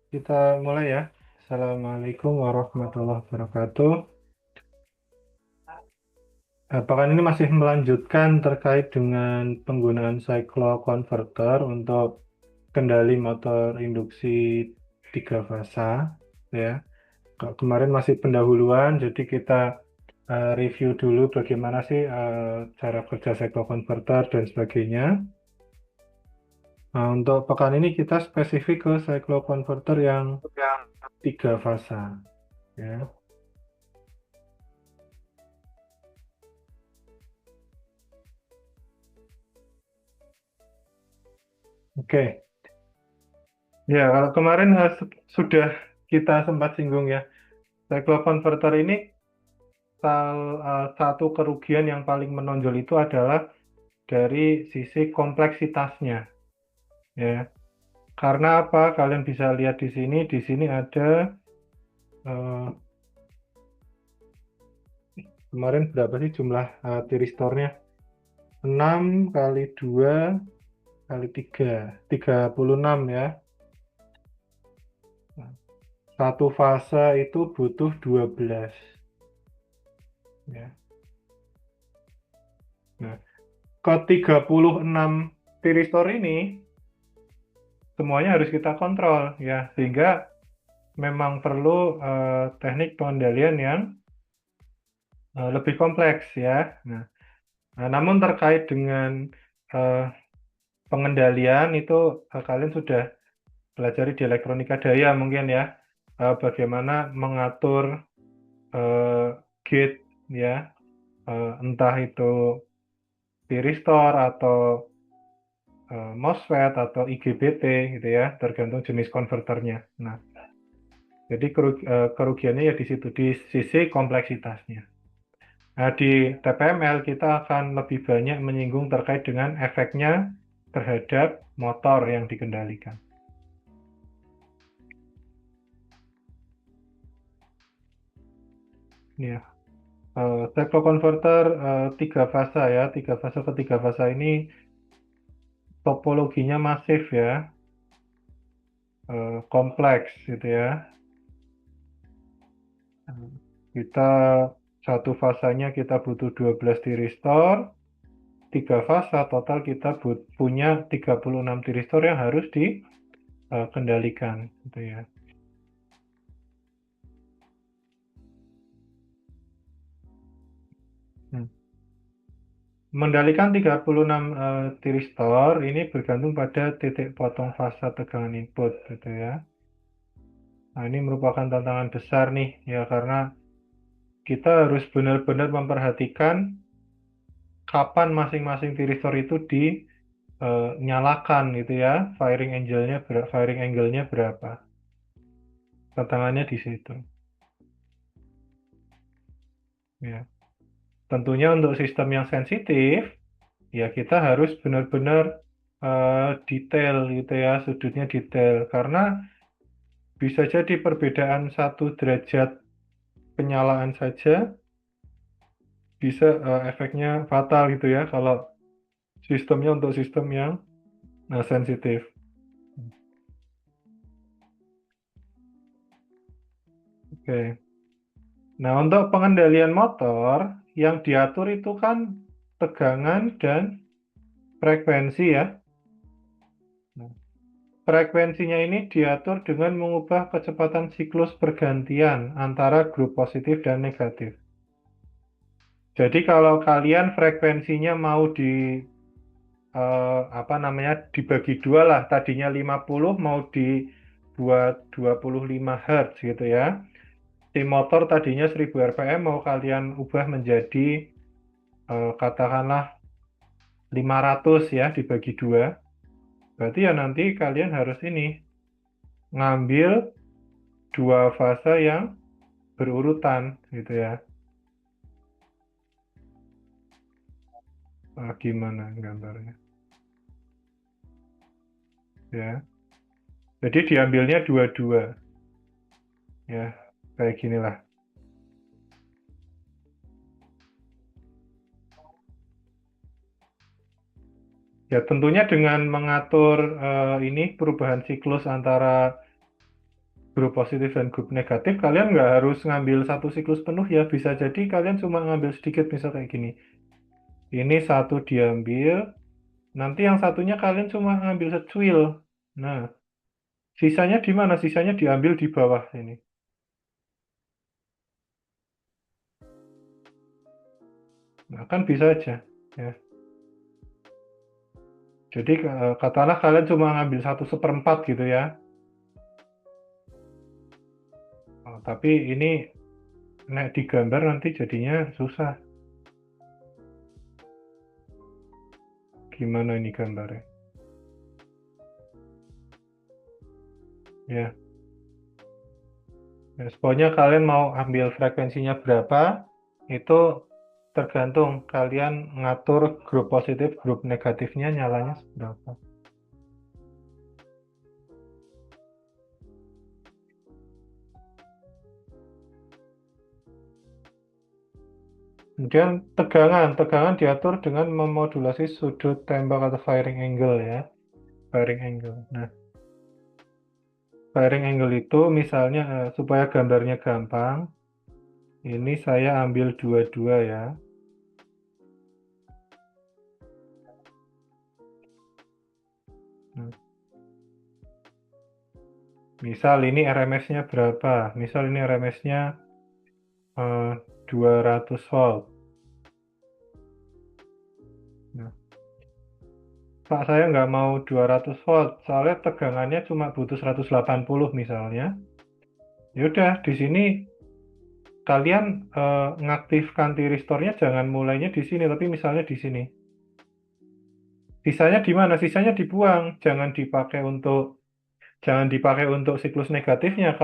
Kita mulai ya. Assalamualaikum warahmatullahi wabarakatuh. Apakah ini masih melanjutkan terkait dengan penggunaan cycloconverter untuk kendali motor induksi tiga fasa ya. Kemarin masih pendahuluan, jadi kita review dulu bagaimana sih cara kerja cycloconverter dan sebagainya. Nah, untuk pekan ini kita spesifik ke cycloconverter yang tiga fasa ya. Oke. Ya, kalau kemarin sudah kita sempat singgung ya, cycloconverter ini satu kerugian yang paling menonjol itu adalah dari sisi kompleksitasnya, ya. Karena apa? Kalian bisa lihat di sini ada eh, kemarin berapa sih jumlah tiristornya? 6 kali 2 kali 3, 36 ya. Satu fase itu butuh 12, ya. Nah, ke 36 tiristor ini semuanya harus kita kontrol ya, sehingga memang perlu teknik pengendalian yang lebih kompleks ya. Nah, namun terkait dengan eh, pengendalian itu kalian sudah pelajari di elektronika daya mungkin ya, bagaimana mengatur eh, gate ya, entah itu thyristor atau MOSFET atau IGBT gitu ya, tergantung jenis konverternya. Nah, jadi kerugiannya ya di situ, di sisi kompleksitasnya. Nah, di TPML kita akan lebih banyak menyinggung terkait dengan efeknya terhadap motor yang dikendalikan. Ya, cycloconverter tiga fasa ya, tiga fase ketiga fasa ini topologinya masif ya, kompleks gitu ya. Kita satu fasanya kita butuh 12 tiristor, tiga fasa total kita punya 36 tiristor yang harus dikendalikan gitu ya. Hmm. Mengendalikan 36 tiristor ini bergantung pada titik potong fasa tegangan input gitu ya. Nah, ini merupakan tantangan besar nih ya, karena kita harus benar-benar memperhatikan kapan masing-masing tiristor itu dinyalakan gitu ya, firing angle-nya berapa. Tantangannya di situ. Ya. Tentunya untuk sistem yang sensitif, ya kita harus benar-benar detail gitu ya, sudutnya detail. Karena bisa jadi perbedaan 1 derajat penyalaan saja bisa efeknya fatal gitu ya, kalau sistemnya untuk sistem yang sensitif. Oke. Nah, untuk pengendalian motor yang diatur itu kan tegangan dan frekuensi ya. Nah, frekuensinya ini diatur dengan mengubah kecepatan siklus pergantian antara grup positif dan negatif. Jadi kalau kalian frekuensinya mau apa namanya, dibagi dua lah, tadinya 50 mau dibuat 25 Hz gitu ya. Si motor tadinya 1000 rpm mau kalian ubah menjadi katakanlah 500 ya, dibagi dua. Berarti ya nanti kalian harus ini ngambil dua fase yang berurutan gitu ya. Gimana gambarnya ya. Jadi diambilnya dua-dua ya, kayak ginilah. Ya tentunya dengan mengatur ini perubahan siklus antara grup positif dan grup negatif, kalian nggak harus ngambil satu siklus penuh ya. Bisa jadi kalian cuma ngambil sedikit, misal kayak gini. Ini satu diambil, nanti yang satunya kalian cuma ngambil secuil. Nah, sisanya di mana? Sisanya diambil di bawah ini. Nah, kan bisa aja. Ya. Jadi katakanlah kalian cuma ngambil 1/4 gitu ya. Oh, tapi ini nek digambar nanti jadinya susah. Gimana ini gambarnya? Ya, ya, pokoknya kalian mau ambil frekuensinya berapa, itu tergantung kalian ngatur grup positif, grup negatifnya nyalanya berapa. Kemudian tegangan diatur dengan memodulasi sudut tembak atau firing angle ya, firing angle. Nah, firing angle itu misalnya supaya gambarnya gampang, ini saya ambil 22 ya. Nah, misal ini RMS-nya berapa? Misal ini RMS-nya 200 volt. Nah, Pak, saya nggak mau 200 volt, soalnya tegangannya cuma butuh 180 misalnya. Ya udah, di sini kalian ngaktifkan tiristornya jangan mulainya di sini, tapi misalnya di sini. Sisanya di mana? Sisanya dibuang, jangan dipakai untuk siklus negatifnya.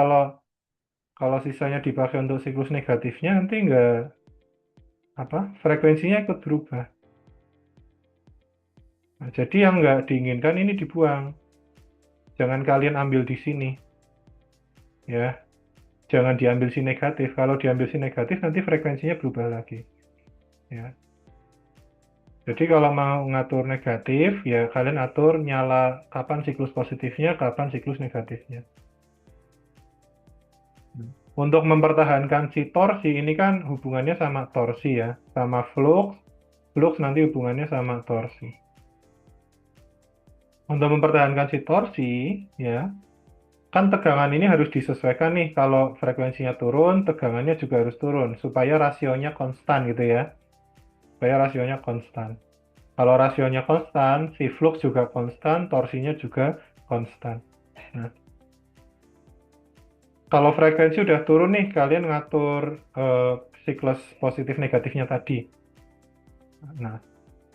Kalau sisanya dipakai untuk siklus negatifnya, nanti nggak frekuensinya ikut berubah. Nah, jadi yang nggak diinginkan ini dibuang. Jangan kalian ambil di sini, ya. Jangan diambil si negatif. Kalau diambil si negatif, nanti frekuensinya berubah lagi, ya. Jadi kalau mau ngatur negatif, ya kalian atur nyala kapan siklus positifnya, kapan siklus negatifnya. Untuk mempertahankan si torsi, ini kan hubungannya sama torsi ya, sama flux. Flux nanti hubungannya sama torsi. Untuk mempertahankan si torsi, ya, kan tegangan ini harus disesuaikan nih. Kalau frekuensinya turun, tegangannya juga harus turun, supaya rasionya konstan gitu ya. Supaya rasionya konstan. Kalau rasionya konstan, si flux juga konstan, torsinya juga konstan. Nah, kalau frekuensi udah turun nih, kalian ngatur siklus positif negatifnya tadi. Nah,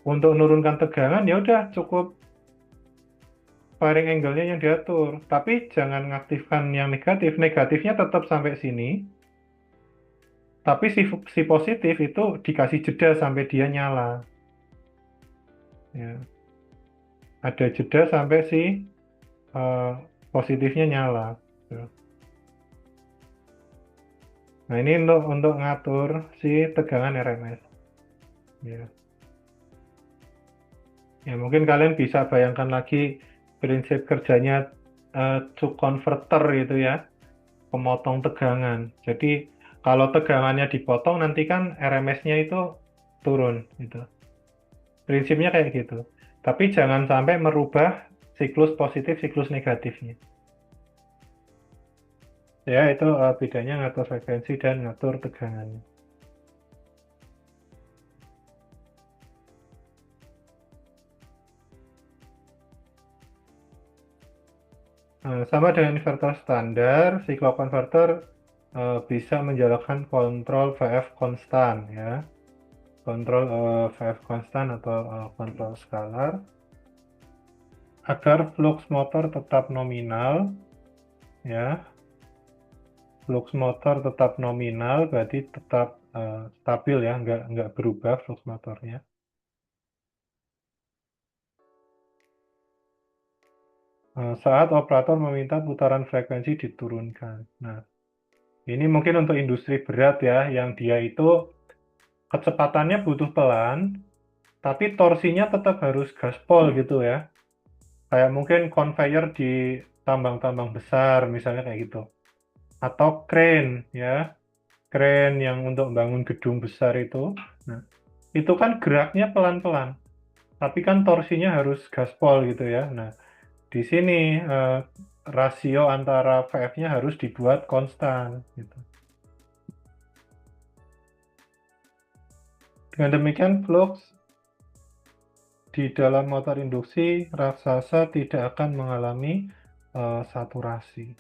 untuk menurunkan tegangan ya udah cukup firing angle-nya yang diatur. Tapi jangan ngaktifkan yang negatif. Negatifnya tetap sampai sini. Tapi si positif itu dikasih jeda sampai dia nyala. Ya. Ada jeda sampai si positifnya nyala. Ya. Nah, ini untuk ngatur si tegangan RMS. Ya. Ya, mungkin kalian bisa bayangkan lagi prinsip kerjanya Cuk converter gitu ya, pemotong tegangan. Jadi kalau tegangannya dipotong nanti kan RMS-nya itu turun gitu. Prinsipnya kayak gitu. Tapi jangan sampai merubah siklus positif, siklus negatifnya. Ya, itu bedanya ngatur frekuensi dan ngatur tegangannya. Sama dengan inverter standar, siklokonverter bisa menjalankan kontrol VF konstan ya. Kontrol VF konstan atau kontrol skalar agar flux motor tetap nominal ya. Flux motor tetap nominal berarti tetap stabil ya, nggak berubah flux motornya. Saat operator meminta putaran frekuensi diturunkan. Nah, ini mungkin untuk industri berat ya, yang dia itu kecepatannya butuh pelan, tapi torsinya tetap harus gaspol gitu ya. Kayak mungkin conveyor di tambang-tambang besar, misalnya kayak gitu. atau crane ya, crane yang untuk bangun gedung besar itu. Nah, itu kan geraknya pelan-pelan, tapi kan torsinya harus gaspol gitu ya. Nah, di sini rasio antara VF-nya harus dibuat konstan gitu. Dengan demikian, flux di dalam motor induksi raksasa tidak akan mengalami saturasi.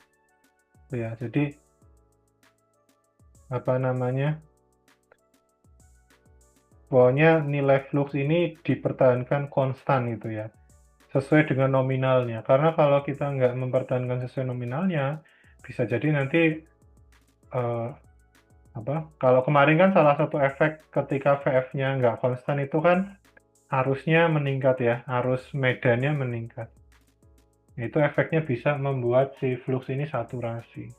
Ya, jadi apa namanya? Pokoknya nilai flux ini dipertahankan konstan gitu ya, sesuai dengan nominalnya. Karena kalau kita nggak mempertahankan sesuai nominalnya, bisa jadi nanti eh, apa? Kalau kemarin kan salah satu efek ketika VF-nya nggak konstan itu kan arusnya meningkat ya, arus medannya meningkat. Itu efeknya bisa membuat si flux ini saturasi.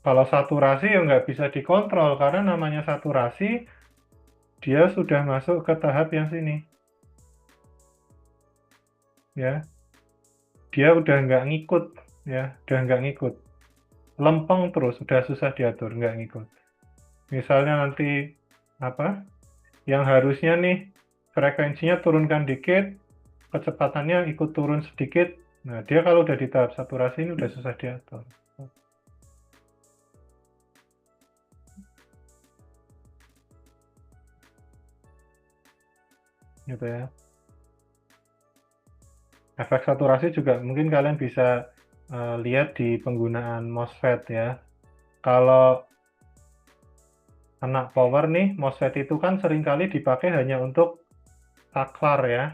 Kalau saturasi ya nggak bisa dikontrol karena namanya saturasi dia sudah masuk ke tahap yang sini ya, dia udah nggak ngikut ya, udah nggak ngikut, lempeng terus, udah susah diatur, nggak ngikut. Misalnya nanti apa yang harusnya nih frekuensinya turunkan dikit, kecepatannya ikut turun sedikit. Nah, dia kalau udah di tahap saturasi ini udah susah diatur. Gitu ya. Efek saturasi juga mungkin kalian bisa lihat di penggunaan MOSFET ya. Kalau anak power nih, MOSFET itu kan seringkali dipakai hanya untuk saklar ya.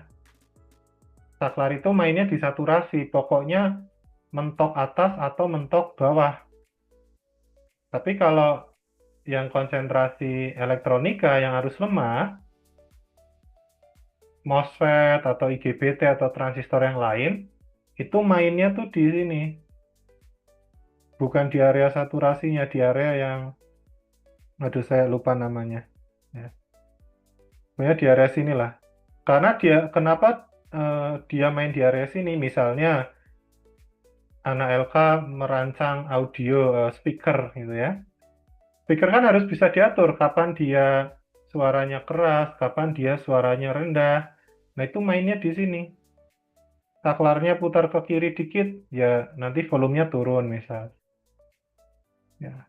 Saklar itu mainnya di saturasi, pokoknya mentok atas atau mentok bawah. Tapi kalau yang konsentrasi elektronika yang arus lemah, MOSFET atau IGBT atau transistor yang lain, itu mainnya tuh di sini. Bukan di area saturasinya, di area yang, aduh saya lupa namanya. Ya. Pokoknya di area sini lah. Karena dia, kenapa dia main di area sini? Misalnya, anak LK merancang audio speaker gitu ya. Speaker kan harus bisa diatur kapan dia suaranya keras, kapan dia suaranya rendah. Nah, itu mainnya di sini. Saklarnya putar ke kiri dikit, ya nanti volumenya turun misal. Ya.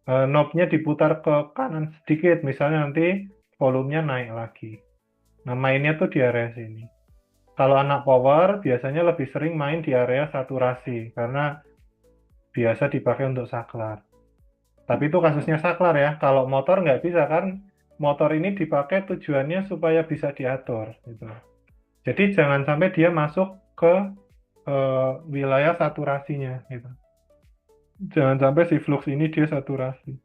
Knobnya diputar ke kanan sedikit, misalnya nanti volumenya naik lagi. Nah, mainnya tuh di area sini. Kalau anak power biasanya lebih sering main di area saturasi, karena biasa dipakai untuk saklar. Tapi itu kasusnya saklar ya. Kalau motor nggak bisa kan, motor ini dipakai tujuannya supaya bisa diatur. Gitu. Jadi jangan sampai dia masuk ke wilayah saturasinya. Gitu. Jangan sampai si flux ini dia saturasi.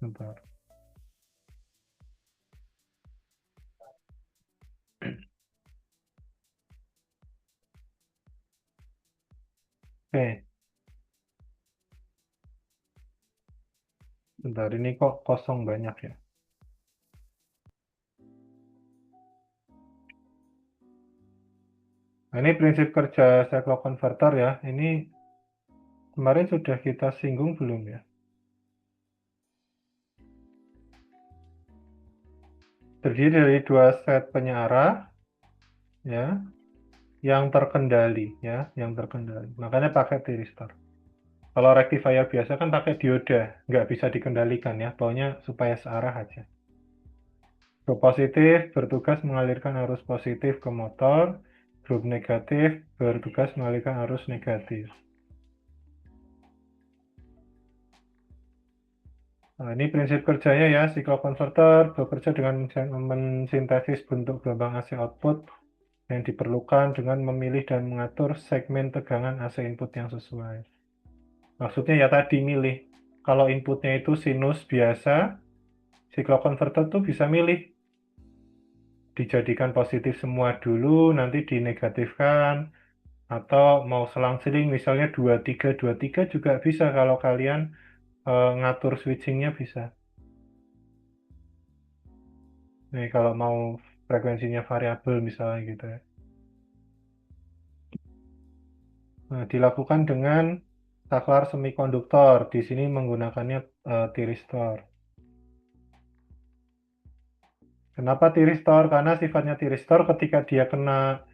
Sebentar. Oke, sebentar ini kok kosong banyak ya. Nah, ini prinsip kerja cycloconverter ya. Ini kemarin sudah kita singgung belum ya? Terdiri dari dua set penyearah ya, yang terkendali ya, yang terkendali. Makanya pakai thyristor. Kalau rectifier biasa kan pakai dioda, nggak bisa dikendalikan ya, pokoknya supaya searah aja. Grup positif bertugas mengalirkan arus positif ke motor, grup negatif bertugas mengalirkan arus negatif. Nah, ini prinsip kerjanya ya, cycloconverter bekerja dengan mensintesis bentuk gelombang AC output yang diperlukan dengan memilih dan mengatur segmen tegangan AC input yang sesuai. Maksudnya ya tadi milih. Kalau inputnya itu sinus biasa, cycloconverter tuh bisa milih. Dijadikan positif semua dulu, nanti dinegatifkan. Atau mau selang-seling misalnya 2323 juga bisa kalau kalian ngatur switchingnya bisa. Nih kalau mau frekuensinya variabel misalnya gitu ya. Nah, dilakukan dengan saklar semikonduktor. Di sini menggunakannya tiristor. Kenapa tiristor? Karena sifatnya tiristor ketika dia kena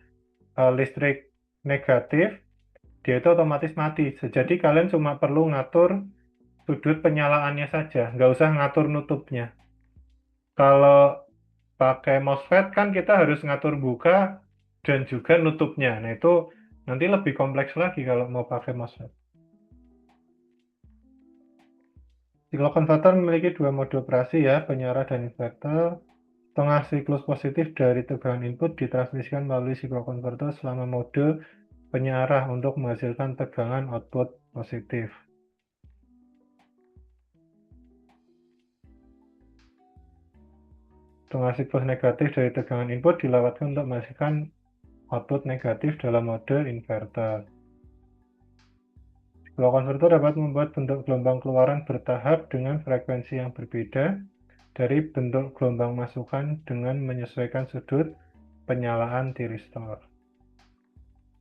listrik negatif, dia itu otomatis mati. Jadi kalian cuma perlu ngatur sudut penyalaannya saja, nggak usah ngatur nutupnya. Kalau pakai MOSFET kan kita harus ngatur buka dan juga nutupnya. Nah itu nanti lebih kompleks lagi kalau mau pakai MOSFET. Siklokonverter memiliki dua mode operasi ya, penyarah dan inverter. Setengah siklus positif dari tegangan input ditransmisikan melalui siklokonverter selama mode penyarah untuk menghasilkan tegangan output positif. Setengah siklus negatif dari tegangan input dilewatkan untuk menghasilkan output negatif dalam mode inverter. Siklokonverter dapat membuat bentuk gelombang keluaran bertahap dengan frekuensi yang berbeda dari bentuk gelombang masukan dengan menyesuaikan sudut penyalaan tiristor.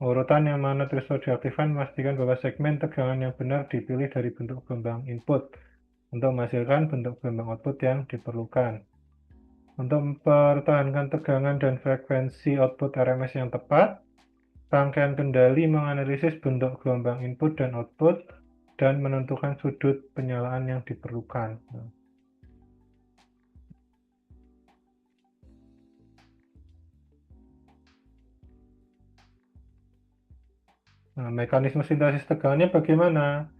Urutan yang mana tiristor diaktifkan memastikan bahwa segmen tegangan yang benar dipilih dari bentuk gelombang input untuk menghasilkan bentuk gelombang output yang diperlukan. Untuk mempertahankan tegangan dan frekuensi output RMS yang tepat, rangkaian kendali menganalisis bentuk gelombang input dan output dan menentukan sudut penyalaan yang diperlukan. Nah, mekanisme sintesis tegangannya bagaimana?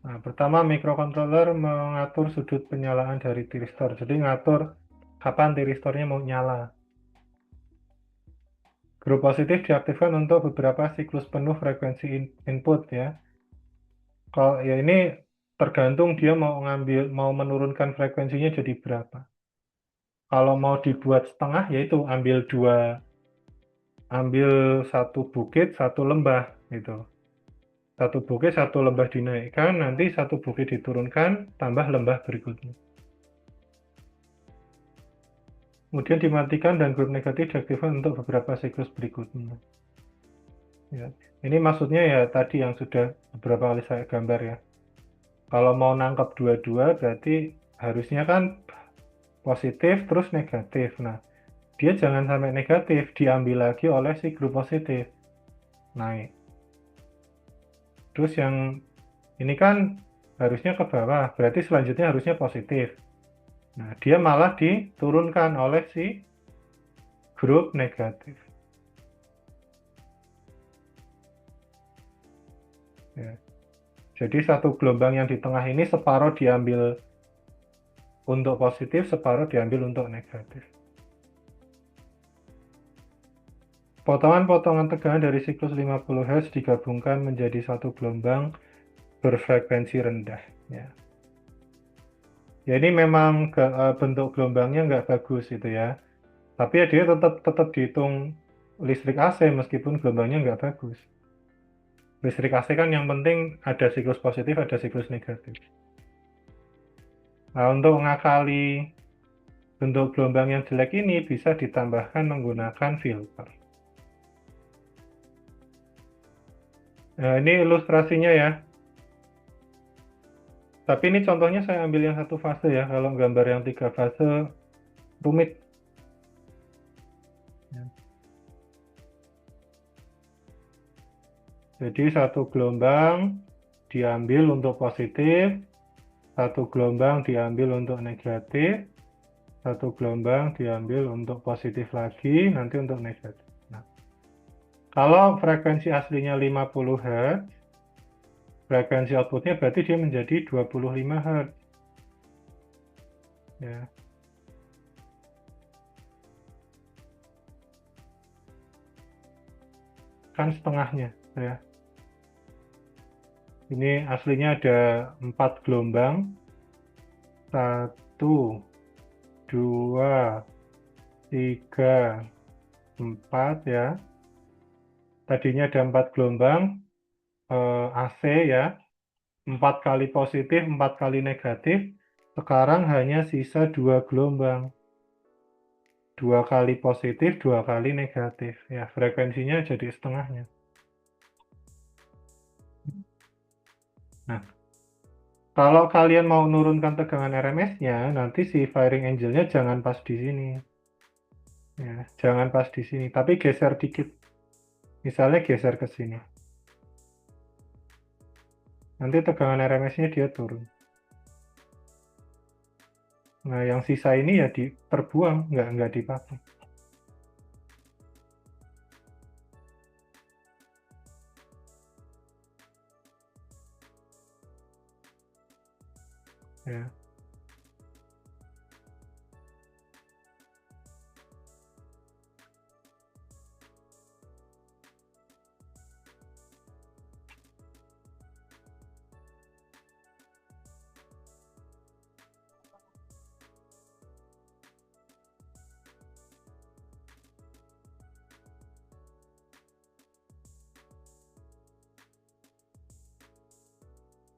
Nah, pertama, mikrokontroler mengatur sudut penyalaan dari tiristor. Jadi ngatur kapan tiristornya mau nyala. Grup positif diaktifkan untuk beberapa siklus penuh frekuensi input ya. Kalau ya ini tergantung dia mau menurunkan frekuensinya jadi berapa. Kalau mau dibuat setengah yaitu ambil satu bukit satu lembah gitu. Satu bukit satu lembah dinaikkan, nanti satu bukit diturunkan, tambah lembah berikutnya. Kemudian dimatikan dan grup negatif diaktifkan untuk beberapa siklus berikutnya. Ya. Ini maksudnya ya tadi yang sudah beberapa kali saya gambar ya. Kalau mau nangkep dua-dua berarti harusnya kan positif terus negatif. Nah, dia jangan sampai negatif, diambil lagi oleh si grup positif. Naik. Terus yang ini kan harusnya ke bawah, berarti selanjutnya harusnya positif. Nah, dia malah diturunkan oleh si grup negatif. Ya. Jadi satu gelombang yang di tengah ini separuh diambil untuk positif, separuh diambil untuk negatif. Potongan-potongan tegangan dari siklus 50 Hz digabungkan menjadi satu gelombang berfrekuensi rendah. Ya, ya ini memang bentuk gelombangnya nggak bagus itu ya. Tapi ya dia tetap dihitung listrik AC meskipun gelombangnya nggak bagus. Listrik AC kan yang penting ada siklus positif, ada siklus negatif. Nah, untuk ngakali bentuk gelombang yang jelek ini bisa ditambahkan menggunakan filter. Nah, ini ilustrasinya ya. Tapi ini contohnya saya ambil yang satu fase ya. Kalau gambar yang tiga fase rumit. Jadi satu gelombang diambil untuk positif, satu gelombang diambil untuk negatif, satu gelombang diambil untuk positif lagi, nanti untuk negatif. Nah, kalau frekuensi aslinya 50 Hz, frekuensi outputnya berarti dia menjadi 25 Hz. Ya. Kan setengahnya ya. Ini aslinya ada 4 gelombang. 1, 2, 3, 4 ya. Tadinya ada 4 gelombang AC ya. 4 kali positif, 4 kali negatif. Sekarang hanya sisa 2 gelombang. 2 kali positif, 2 kali negatif. Ya, frekuensinya jadi setengahnya. Nah, kalau kalian mau nurunkan tegangan RMS-nya, nanti si firing angle-nya jangan pas di sini. Ya, jangan pas di sini, tapi geser dikit. Misalnya geser ke sini. Nanti tegangan RMS-nya dia turun. Nah, yang sisa ini ya terbuang, nggak dipakai. Ya.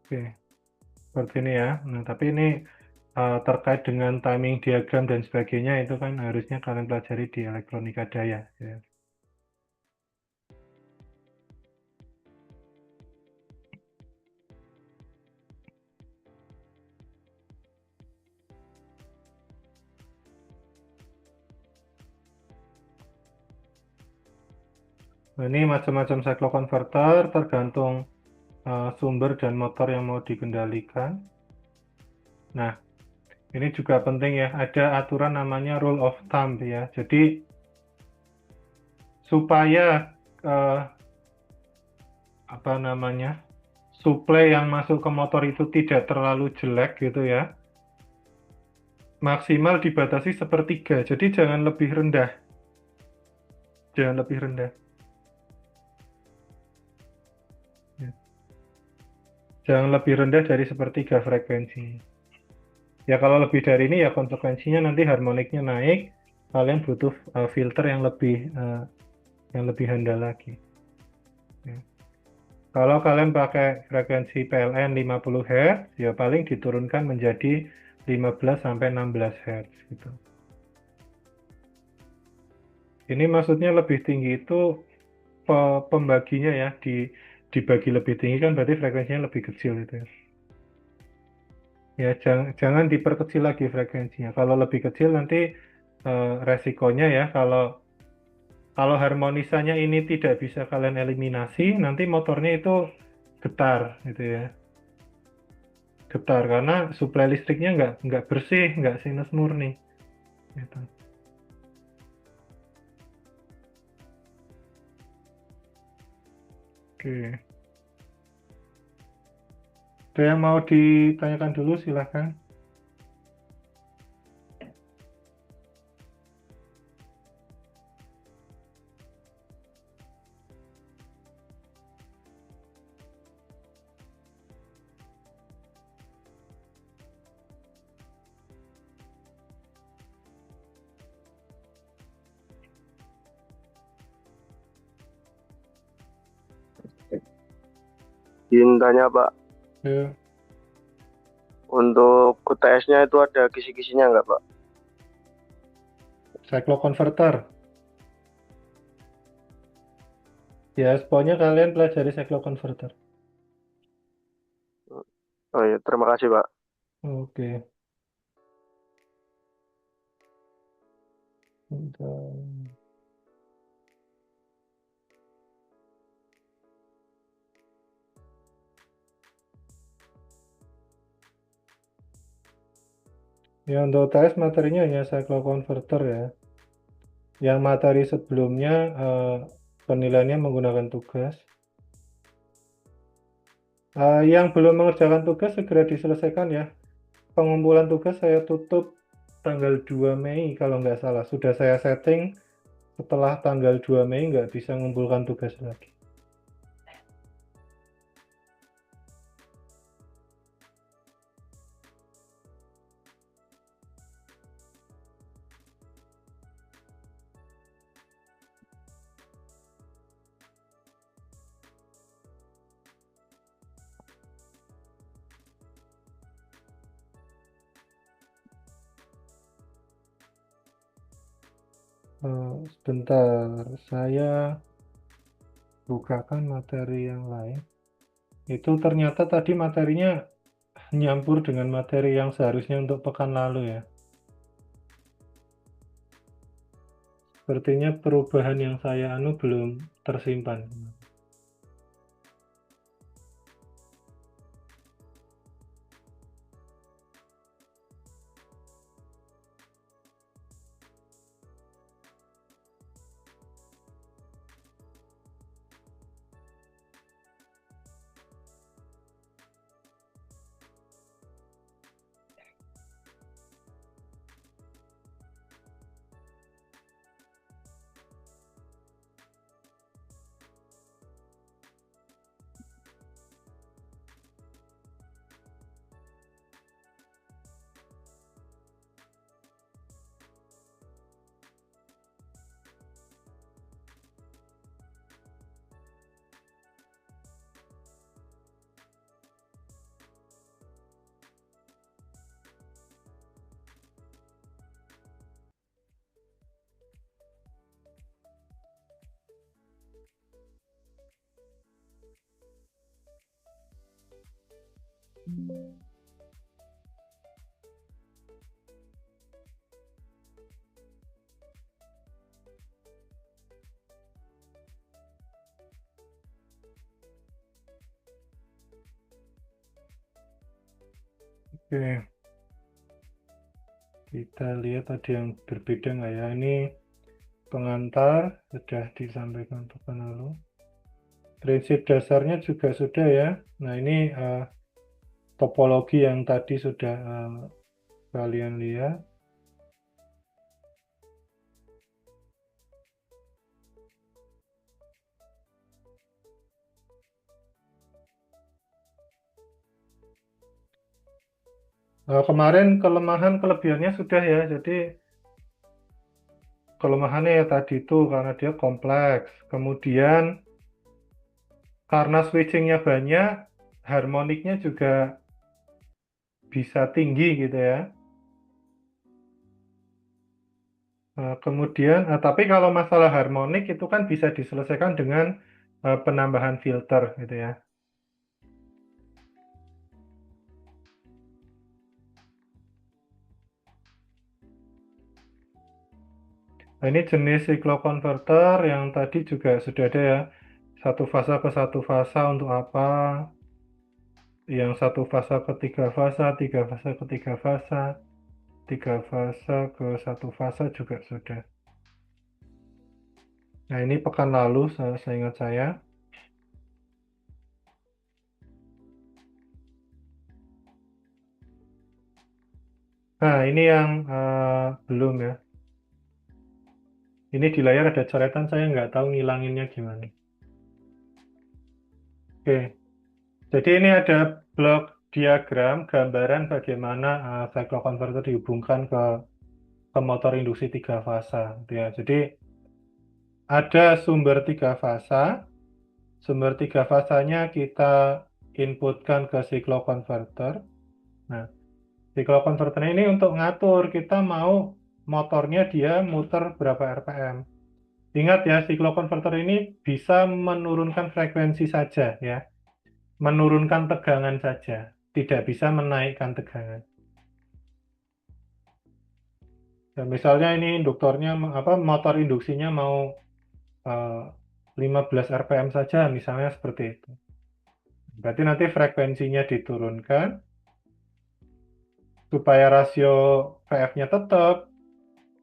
Oke, seperti ini ya. Nah, tapi ini terkait dengan timing diagram dan sebagainya itu kan harusnya kalian pelajari di elektronika daya. Ya. Nah, ini macam-macam cycloconverter tergantung sumber dan motor yang mau dikendalikan. Nah, ini juga penting ya, ada aturan namanya rule of thumb ya. Jadi supaya apa namanya suplai yang masuk ke motor itu tidak terlalu jelek gitu ya, maksimal dibatasi sepertiga. Jadi jangan lebih rendah, jangan lebih rendah. Ya. Jangan lebih rendah dari sepertiga frekuensi. Ya kalau lebih dari ini ya konsekuensinya nanti harmoniknya naik, kalian butuh filter yang lebih handal lagi. Ya. Kalau kalian pakai frekuensi PLN 50 Hz, ya paling diturunkan menjadi 15 sampai 16 Hz gitu. Ini maksudnya lebih tinggi itu pembaginya ya, dibagi lebih tinggi kan berarti frekuensinya lebih kecil itu ya. Ya jangan diperkecil lagi frekuensinya. Kalau lebih kecil nanti resikonya ya kalau harmonisanya ini tidak bisa kalian eliminasi, nanti motornya itu getar gitu ya. Getar karena suplai listriknya nggak bersih, nggak sinus murni. Gitu. Oke. Ada yang mau ditanyakan dulu silahkan. Izin tanya Pak, Ya. untuk QTS-nya itu ada kisi-kisinya nggak Pak? Cycloconverter. Ya, pokoknya kalian pelajari cycloconverter. Oh iya, terima kasih Pak. Oke. Bentar. Ya, untuk tes materinya hanya cycloconverter ya. Yang materi sebelumnya penilaiannya menggunakan tugas. Yang belum mengerjakan tugas segera diselesaikan ya. Pengumpulan tugas saya tutup tanggal 2 Mei kalau nggak salah. Sudah saya setting setelah tanggal 2 Mei nggak bisa mengumpulkan tugas lagi. Sebentar, saya bukakan materi yang lain. Itu ternyata tadi materinya nyampur dengan materi yang seharusnya untuk pekan lalu ya. Sepertinya perubahan yang saya belum tersimpan. Oke, kita lihat ada yang berbeda nggak ya? Ini pengantar sudah disampaikan pekan lalu. Prinsip dasarnya juga sudah ya. Nah ini topologi yang tadi sudah kalian lihat. Kemarin kelemahan kelebihannya sudah ya. Jadi kelemahannya ya tadi itu karena dia kompleks. Kemudian karena switchingnya banyak, harmoniknya juga bisa tinggi gitu ya. Kemudian, tapi kalau masalah harmonik itu kan bisa diselesaikan dengan penambahan filter gitu ya. Nah, ini jenis cycloconverter yang tadi juga sudah ada ya. Satu fasa ke satu fasa untuk apa? Yang satu fasa ke tiga fasa ke tiga fasa ke satu fasa juga sudah. Nah, ini pekan lalu, saya ingat saya. Nah, ini yang belum ya. Ini di layar ada coretan, saya nggak tahu ngilanginnya gimana. Oke, jadi ini ada blok diagram, gambaran bagaimana cycloconverter dihubungkan ke motor induksi tiga fasa. Gitu ya. Jadi ada sumber tiga fasa, sumber tiga fasanya kita inputkan ke cycloconverter. Nah, cycloconverter ini untuk ngatur kita mau motornya dia muter berapa RPM. Ingat ya, cycloconverter ini bisa menurunkan frekuensi saja ya, menurunkan tegangan saja, tidak bisa menaikkan tegangan. Dan misalnya ini induktornya motor induksinya mau 15 RPM saja, misalnya seperti itu. Berarti nanti frekuensinya diturunkan supaya rasio VF-nya tetap,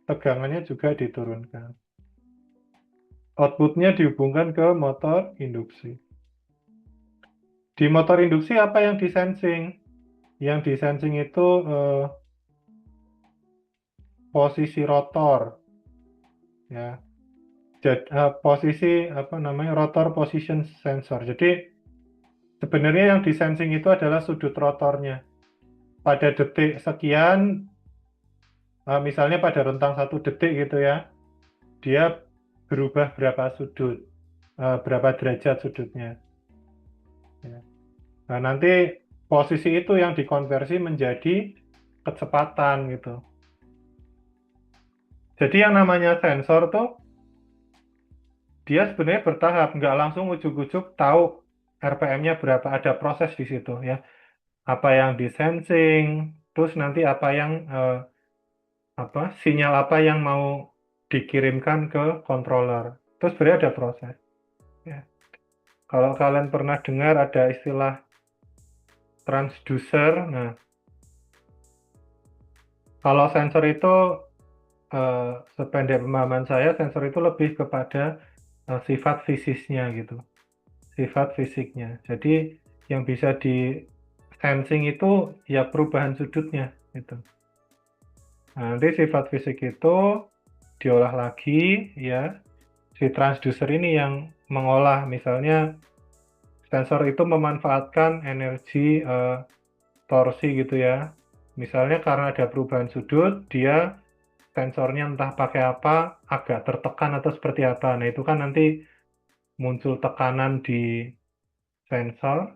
tegangannya juga diturunkan. Outputnya dihubungkan ke motor induksi. Di motor induksi apa yang disensing? Yang disensing itu posisi rotor, ya. Posisi rotor position sensor. Jadi sebenarnya yang disensing itu adalah sudut rotornya. Pada detik sekian, misalnya pada rentang 1 detik gitu ya, dia berubah berapa sudut, berapa derajat sudutnya. Ya. Nah, nanti posisi itu yang dikonversi menjadi kecepatan gitu. Jadi yang namanya sensor tuh dia sebenarnya bertahap, nggak langsung ujuk-ujuk tahu RPM-nya berapa, ada proses di situ ya. Apa yang di sensing, terus nanti apa yang sinyal apa yang mau dikirimkan ke controller. Terus sebenarnya ada proses. Ya. Kalau kalian pernah dengar ada istilah transducer, nah kalau sensor itu sependek pemahaman saya, sensor itu lebih kepada sifat fisiknya gitu, sifat fisiknya. Jadi yang bisa di sensing itu ya perubahan sudutnya gitu. Nah, nanti sifat fisik itu diolah lagi ya. Si transducer ini yang mengolah, misalnya sensor itu memanfaatkan energi torsi gitu ya. Misalnya karena ada perubahan sudut, dia sensornya entah pakai apa, agak tertekan atau seperti apa. Nah, itu kan nanti muncul tekanan di sensor.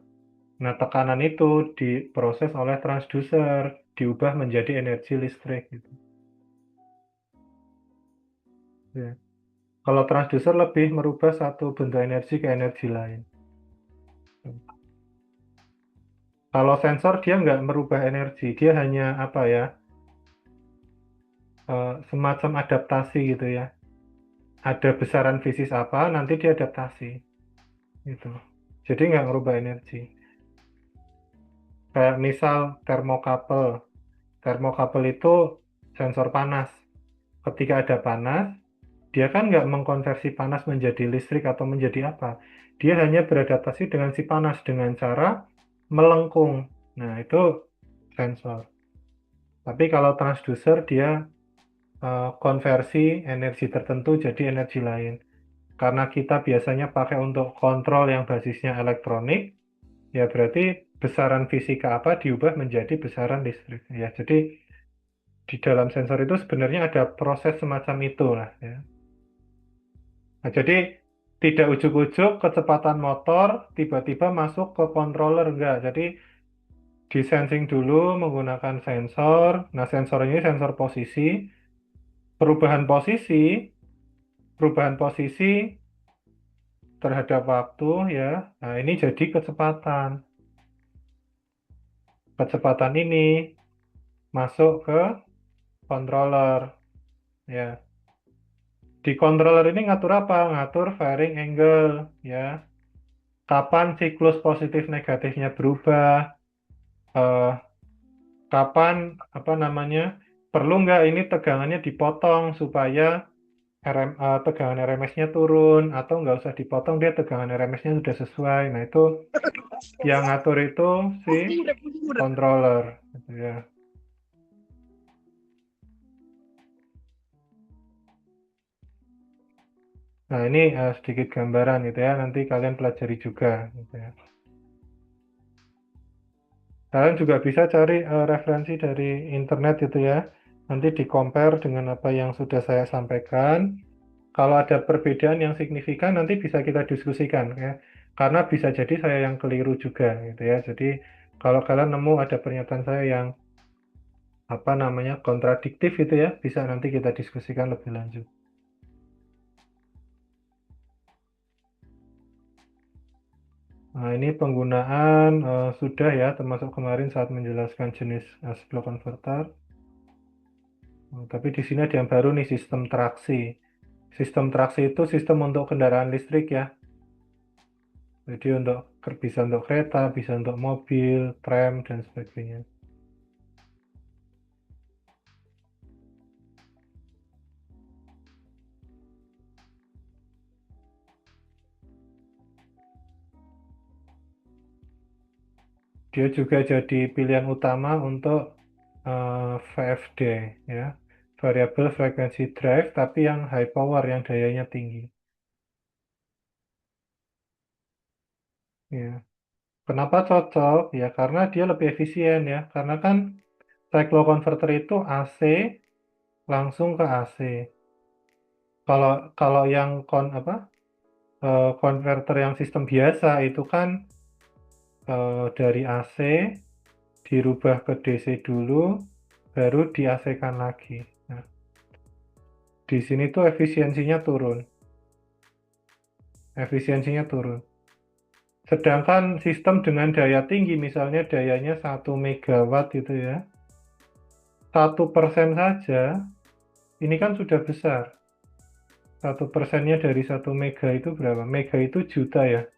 Nah, tekanan itu diproses oleh transducer, diubah menjadi energi listrik gitu. Ya. Kalau transducer lebih merubah satu benda energi ke energi lain. Kalau sensor dia nggak merubah energi, dia hanya apa ya, semacam adaptasi gitu ya. Ada besaran fisik apa, nanti dia adaptasi gitu. Jadi nggak merubah energi. Kayak misal termokabel. Termokabel itu sensor panas. Ketika ada panas, dia kan nggak mengkonversi panas menjadi listrik atau menjadi apa. Dia hanya beradaptasi dengan si panas dengan cara melengkung. Nah, itu sensor. Tapi kalau transducer dia konversi energi tertentu jadi energi lain. Karena kita biasanya pakai untuk kontrol yang basisnya elektronik, ya berarti besaran fisika apa diubah menjadi besaran listrik. Ya, jadi di dalam sensor itu sebenarnya ada proses semacam itu lah ya. Nah, jadi tidak ujuk-ujuk kecepatan motor tiba-tiba masuk ke controller enggak. Jadi di sensing dulu menggunakan sensor. Nah, sensor ini sensor posisi. Perubahan posisi, perubahan posisi terhadap waktu ya. Nah, ini jadi kecepatan. Kecepatan ini masuk ke controller ya. Di controller ini ngatur apa? Ngatur varying angle ya. Kapan siklus positif negatifnya berubah? eh, Kapan apa namanya? Perlu nggak ini tegangannya dipotong supaya tegangan RMS-nya turun atau nggak usah dipotong dia tegangan RMS-nya sudah sesuai. Nah itu yang ngatur itu si controller gitu ya. Nah ini sedikit gambaran gitu ya. Nanti kalian pelajari juga gitu ya. Kalian juga bisa cari referensi dari internet gitu ya. Nanti di-compare dengan apa yang sudah saya sampaikan. Kalau ada perbedaan yang signifikan nanti bisa kita diskusikan ya. Karena bisa jadi saya yang keliru juga gitu ya. Jadi kalau kalian nemu ada pernyataan saya yang apa namanya kontradiktif itu ya, bisa nanti kita diskusikan lebih lanjut. Nah, ini penggunaan sudah ya, termasuk kemarin saat menjelaskan jenis split converter. Tapi di sini ada yang baru nih sistem traksi. Sistem traksi itu sistem untuk kendaraan listrik ya. Jadi bisa untuk kereta, bisa untuk mobil, tram dan sebagainya. Dia juga jadi pilihan utama untuk VFD ya, Variable Frequency Drive, tapi yang high power, yang dayanya tinggi. Ya. Kenapa cocok? Ya karena dia lebih efisien ya, karena kan cycloconverter itu AC langsung ke AC. Kalau kalau yang konverter yang sistem biasa itu kan dari AC dirubah ke DC dulu, baru di AC-kan lagi. Nah, di sini tuh efisiensinya turun. Efisiensinya turun. Sedangkan sistem dengan daya tinggi, misalnya dayanya 1 megawatt itu ya, 1% saja, ini kan sudah besar. 1%-nya dari 1 mega itu berapa? Mega itu juta ya.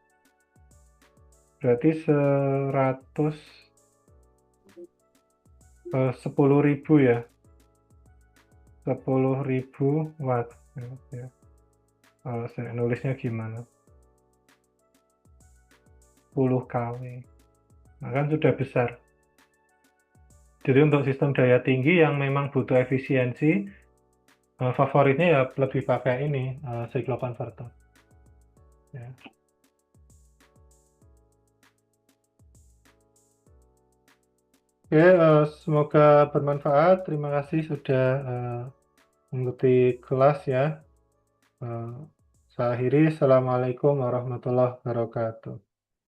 Berarti 10.000 ya. 10.000 watt. Ya. Saya nulisnya gimana? 10 kW. Nah, kan sudah besar. Jadi untuk sistem daya tinggi yang memang butuh efisiensi, favoritnya ya lebih pakai ini, cycloconverter. Ya. Oke, semoga bermanfaat. Terima kasih sudah mengikuti kelas ya. Eh, saya akhiri. Assalamualaikum warahmatullahi wabarakatuh.